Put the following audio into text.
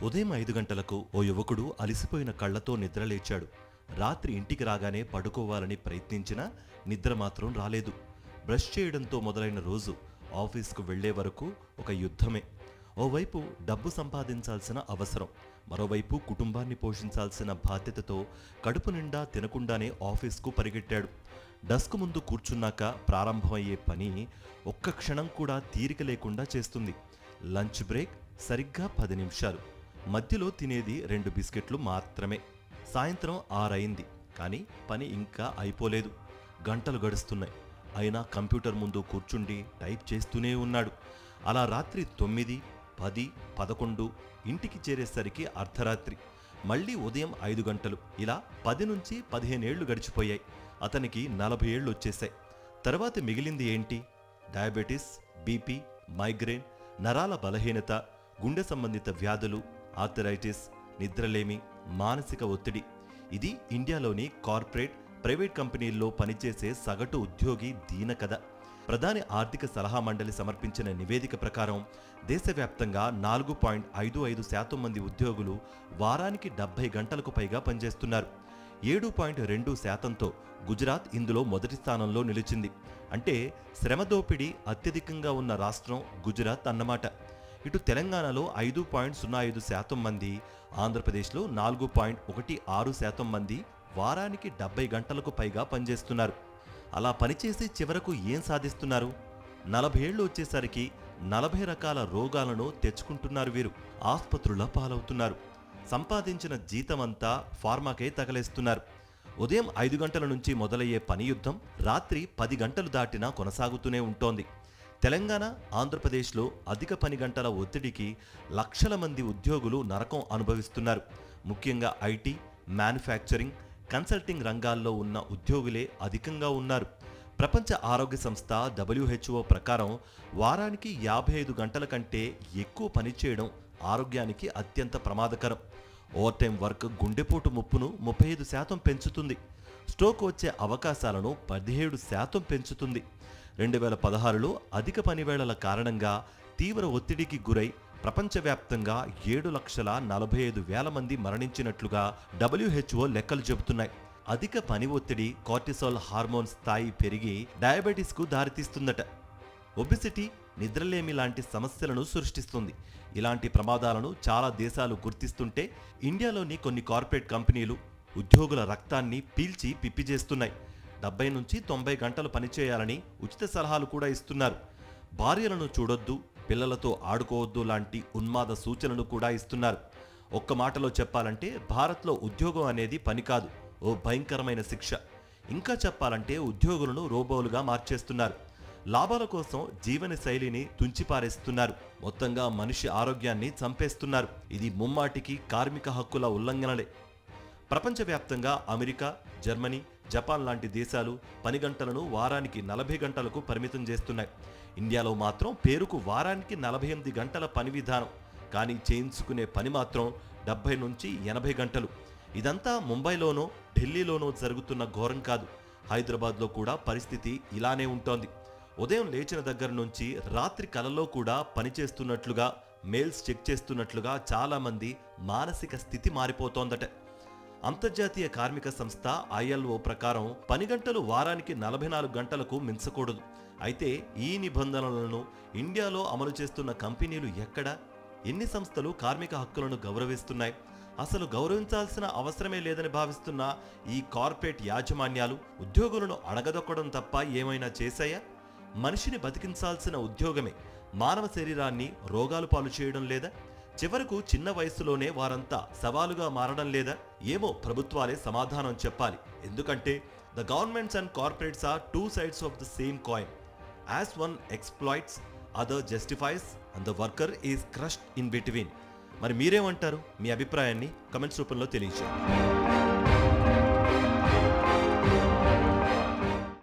ఉదయం 5 గంటలకు ఓ యువకుడు అలిసిపోయిన కళ్లతో నిద్రలేచాడు. రాత్రి ఇంటికి రాగానే పడుకోవాలని ప్రయత్నించినా నిద్ర మాత్రం రాలేదు. బ్రష్ చేయడంతో మొదలైన రోజు ఆఫీస్కు వెళ్లే వరకు ఒక యుద్ధమే. ఓవైపు డబ్బు సంపాదించాల్సిన అవసరం, మరోవైపు కుటుంబాన్ని పోషించాల్సిన బాధ్యతతో కడుపు నిండా తినకుండానే ఆఫీస్కు పరిగెట్టాడు. డస్క్ ముందు కూర్చున్నాక ప్రారంభమయ్యే పని ఒక్క క్షణం కూడా తీరిక లేకుండా చేస్తుంది. లంచ్ బ్రేక్ సరిగ్గా 10 నిమిషాలు. మధ్యలో తినేది 2 బిస్కెట్లు మాత్రమే. సాయంత్రం 6 అయింది, కానీ పని ఇంకా అయిపోలేదు. గంటలు గడుస్తున్నాయి, అయినా కంప్యూటర్ ముందు కూర్చుండి టైప్ చేస్తూనే ఉన్నాడు. అలా రాత్రి 9, 10, 11 ఇంటికి చేరేసరికి అర్ధరాత్రి. మళ్ళీ ఉదయం 5 గంటలు. ఇలా 10 నుంచి 15 ఏళ్లు గడిచిపోయాయి. అతనికి 40 ఏళ్లు వచ్చేశాయి. తర్వాత మిగిలింది ఏంటి? డయాబెటీస్, బీపీ, మైగ్రేన్, నరాల బలహీనత, గుండె సంబంధిత వ్యాధులు, ఆర్థరైటిస్, నిద్రలేమి, మానసిక ఒత్తిడి. ఇది ఇండియాలోని కార్పొరేట్, ప్రైవేట్ కంపెనీల్లో పనిచేసే సగటు ఉద్యోగి దీనకథ. ప్రధాని ఆర్థిక సలహా మండలి సమర్పించిన నివేదిక ప్రకారం దేశవ్యాప్తంగా 4.55% మంది ఉద్యోగులు వారానికి 70 గంటలకు పైగా పనిచేస్తున్నారు. 7.2%తో గుజరాత్ ఇందులో మొదటి స్థానంలో నిలిచింది. అంటే శ్రమ దోపిడీ అత్యధికంగా ఉన్న రాష్ట్రం గుజరాత్ అన్నమాట. ఇటు తెలంగాణలో 5.05% మంది, ఆంధ్రప్రదేశ్లో 4.16% మంది వారానికి 70 గంటలకు పైగా పనిచేస్తున్నారు. అలా పనిచేసి చివరకు ఏం సాధిస్తున్నారు? 40 ఏళ్లు వచ్చేసరికి 40 రకాల రోగాలను తెచ్చుకుంటున్నారు వీరు. ఆస్పత్రుల పాలవుతున్నారు. సంపాదించిన జీతమంతా ఫార్మాకే తగలేస్తున్నారు. ఉదయం 5 గంటల నుంచి మొదలయ్యే పని యుద్ధం రాత్రి 10 గంటలు దాటినా కొనసాగుతూనే ఉంటోంది. తెలంగాణ, ఆంధ్రప్రదేశ్లో అధిక పని గంటల ఒత్తిడికి లక్షల మంది ఉద్యోగులు నరకం అనుభవిస్తున్నారు. ముఖ్యంగా ఐటీ, మ్యానుఫ్యాక్చరింగ్, కన్సల్టింగ్ రంగాల్లో ఉన్న ఉద్యోగులే అధికంగా ఉన్నారు. ప్రపంచ ఆరోగ్య సంస్థ WHO ప్రకారం వారానికి 55 గంటల కంటే ఎక్కువ పనిచేయడం ఆరోగ్యానికి అత్యంత ప్రమాదకరం. ఓవర్ టైం వర్క్ గుండెపోటు ముప్పును 35% పెంచుతుంది. స్ట్రోక్ వచ్చే అవకాశాలను 17% పెంచుతుంది. 2016లో అధిక పనివేళల కారణంగా తీవ్ర ఒత్తిడికి గురై ప్రపంచవ్యాప్తంగా 7,45,000 మంది మరణించినట్లుగా WHO లెక్కలు చెబుతున్నాయి. అధిక పని ఒత్తిడి కార్టిసాల్ హార్మోన్ స్థాయి పెరిగి డయాబెటీస్కు దారితీస్తుందట. ఒబిసిటీ, నిద్రలేమి లాంటి సమస్యలను సృష్టిస్తుంది. ఇలాంటి ప్రమాదాలను చాలా దేశాలు గుర్తిస్తుంటే ఇండియాలోని కొన్ని కార్పొరేట్ కంపెనీలు ఉద్యోగుల రక్తాన్ని పీల్చి పిప్పి చేస్తున్నాయి. 70 నుంచి 90 గంటలు పనిచేయాలని ఉచిత సలహాలు కూడా ఇస్తున్నారు. భార్యలను చూడొద్దు, పిల్లలతో ఆడుకోవద్దు లాంటి ఉన్మాద సూచనలు కూడా ఇస్తున్నారు. ఒక్క మాటలో చెప్పాలంటే భారత్లో ఉద్యోగం అనేది పని కాదు, ఓ భయంకరమైన శిక్ష. ఇంకా చెప్పాలంటే ఉద్యోగులను రోబోలుగా మార్చేస్తున్నారు. లాభాల కోసం జీవన శైలిని తుంచిపారేస్తున్నారు. మొత్తంగా మనిషి ఆరోగ్యాన్ని చంపేస్తున్నారు. ఇది ముమ్మాటికి కార్మిక హక్కుల ఉల్లంఘనలే. ప్రపంచవ్యాప్తంగా అమెరికా, జర్మనీ, జపాన్ లాంటి దేశాలు పని గంటలను వారానికి 40 గంటలకు పరిమితం చేస్తున్నాయి. ఇండియాలో మాత్రం పేరుకు వారానికి 48 గంటల పని విధానం, కానీ చేయించుకునే పని మాత్రం 70 నుంచి 80 గంటలు. ఇదంతా ముంబైలోనో ఢిల్లీలోనో జరుగుతున్న ఘోరం కాదు. హైదరాబాద్లో కూడా పరిస్థితి ఇలానే ఉంటోంది. ఉదయం లేచిన దగ్గర నుంచి రాత్రి కలలో కూడా పనిచేస్తున్నట్లుగా, మెయిల్స్ చెక్ చేస్తున్నట్లుగా చాలామంది మానసిక స్థితి మారిపోతోందట. అంతర్జాతీయ కార్మిక సంస్థ ILO ప్రకారం పని గంటలు వారానికి 44 గంటలకు మించకూడదు. అయితే ఈ నిబంధనలను ఇండియాలో అమలు చేస్తున్న కంపెనీలు ఎక్కడ? ఎన్ని సంస్థలు కార్మిక హక్కులను గౌరవిస్తున్నాయి? అసలు గౌరవించాల్సిన అవసరమే లేదని భావిస్తున్న ఈ కార్పొరేట్ యాజమాన్యాలు ఉద్యోగులను అణగదొక్కడం తప్ప ఏమైనా చేశాయా? మనిషిని బతికించాల్సిన ఉద్యోగమే మానవ శరీరాన్ని రోగాలు పాలు చేయడం లేదా? చివరకు చిన్న వయసులోనే వారంతా సవాలుగా మారడం లేదా? ఏమో ప్రభుత్వాలే సమాధానం చెప్పాలి. ఎందుకంటే the governments and corporates are two sides of the same coin. As one exploits, other justifies and the worker is crushed in between. మరి మీరేమంటారు? మీ అభిప్రాయాన్ని కమెంట్స్ రూపంలో తెలియజేయండి.